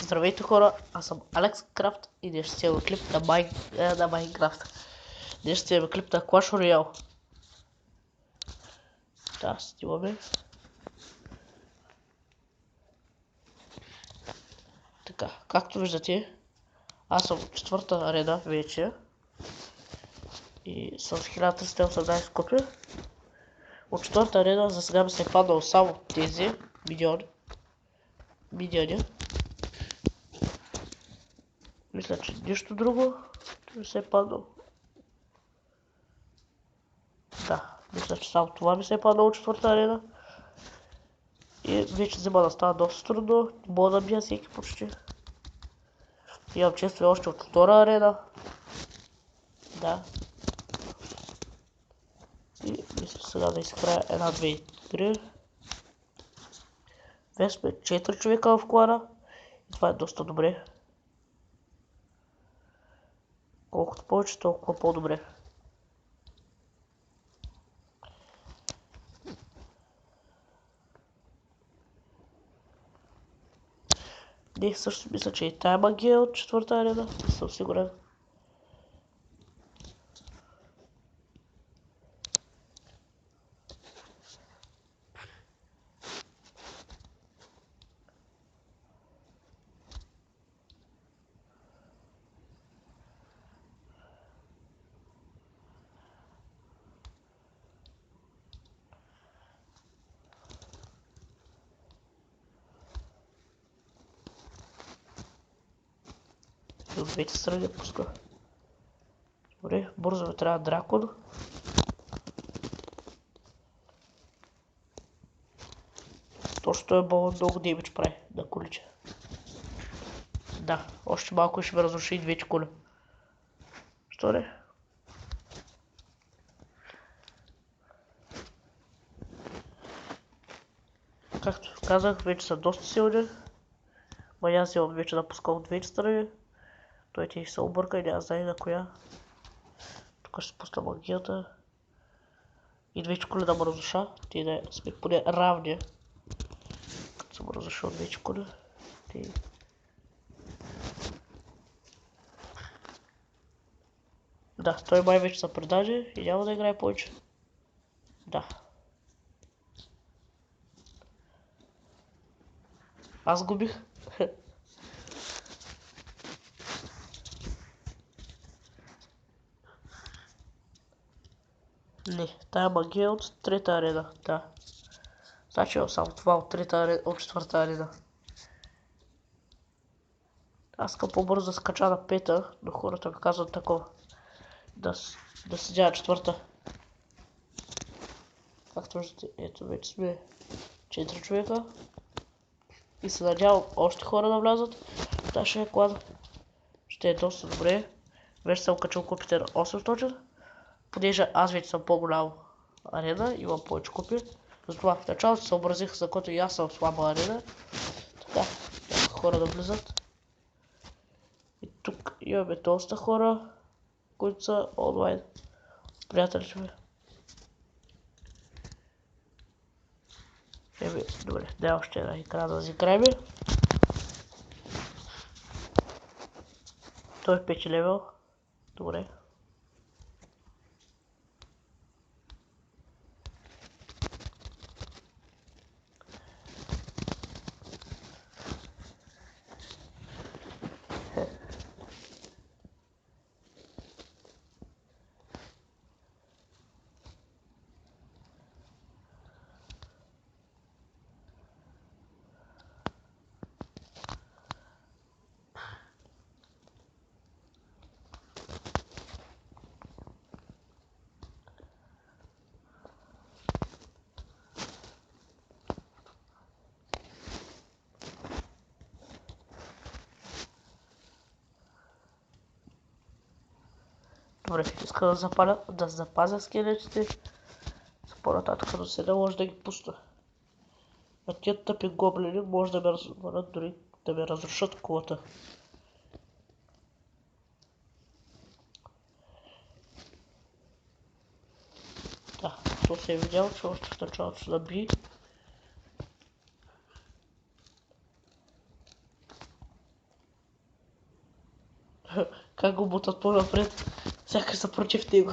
Здравейте хора, аз съм Алекс Крафт и днес ще имаме клип на Майнкрафт. Днес ще имаме клип на Clash Royale. Да, снимаме. Така, както виждате, аз съм в четвърта арена вече. И с 1318 копия. От четвърта арена за сега ми се е паднало само тези миньони. Мисля, че нищо друго ми се е паднало. Да, мисля, че само това ми се е паднало от четвърта арена. И вече взема да става доста трудно. Мога да бия всеки почти. Имам често и още от втора арена. Да. И мисля сега да изкрая една-две игри. Вече сме 4 човека в клана. И това е доста добре. Колкото повече, толкова по-добре. Не, също мисля, че и тая магия е от четвърта арена. Не съм сигурен. И от двете страни пуска. Добре, бързо ми трябва дракон. Точно той е балон много демидж прави на количе. Да, още малко ще ме разруши и двете коли. Що не? Както казах, вече са доста силни. Ма аз имам вече напускал от двете страни. Той ти се обърка и няма знае на коя. Тук ще пусна магията. И двете коли да ме разруша. Ти да сме поне равни. Като съм разрушил двете коли. Да, той май вече се предаде и няма да играе повече. Да. Аз губих. Не, тая магия е от трета арена, да. Значи само това от четвърта арена. Аз искам по-бързо да скача на пета, но хората ми казват такова. Да седя на четвърта. Както виждате, ето вече сме 4 човека. И се надявам още хора да влязат в нашия клан. Ще е доста добре. Вече съм качил купите на 800. Понеже аз вече съм по-голям арена, имам повече купи. Затова в началото се съобразих, за което и аз съм слаба арена. Така, хора да влизат. И тук имаме доста хора, които са онлайн. Приятелите ми. Добре, дай още една игра да изиграем. Той е 5 левел. Добре. Добре, искам да запазя скелетите. За по-нататък до сега може да ги пусна. А тия тъпи гоблини може да ме развалят, дори да ме разрушат колата. Да, то се е видял, че още в началото ще наби. Как го бутат по-напред, сякаш са против него.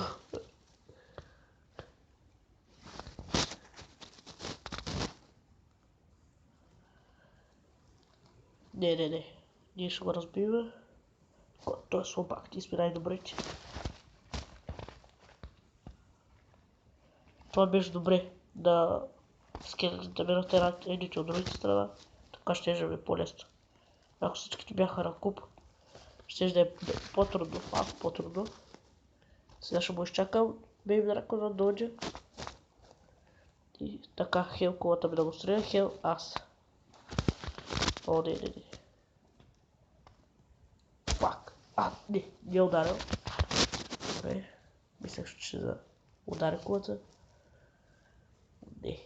Не. Ние ще го разбиме. Той е слабак, ти сме най-добрите. Това беше добре да скелетите минат едните от другите страна. Така ще е по-лесно. Ако всичките бяха на куп, ще да е по-трудно, малко по-трудно. Сега ще му изчакам бейби драко да дойде. И така, хел колата ми да го стреля, хел аз. О, не. Фак. Не е ударил. Добре. Мислех, че ще да удари колата. Не.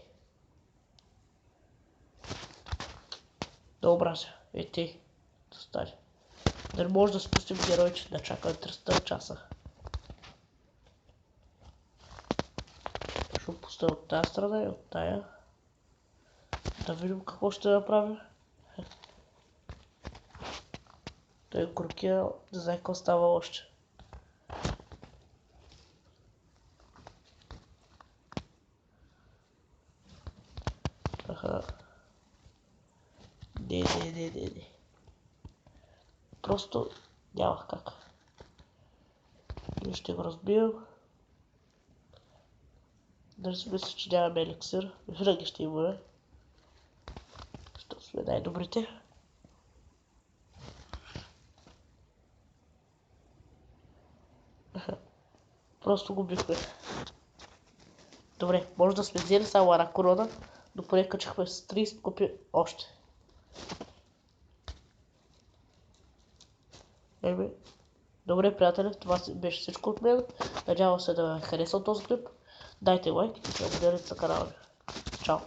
Да образя. Ти. Да стане. Да не може да спустим геройче да чакаме 300 часа. Ще пуста от тази страна и от тая. Да видим какво ще направим. Той е горкия, не знае какво става още. Аха. Не. Просто няма как. Ние ще го разбием. Да си мисля, че нямаме еликсир. Винаги ще имаме. Защото сме най-добрите. Просто го бихме. Добре, може да сме взели само една корона, но поне качихме с 30 купи още. Добре, приятели, това беше всичко от мен. Надявам се да ви е харесал този клип. Дайте лайк и се абонирайте за канала ми. Чао!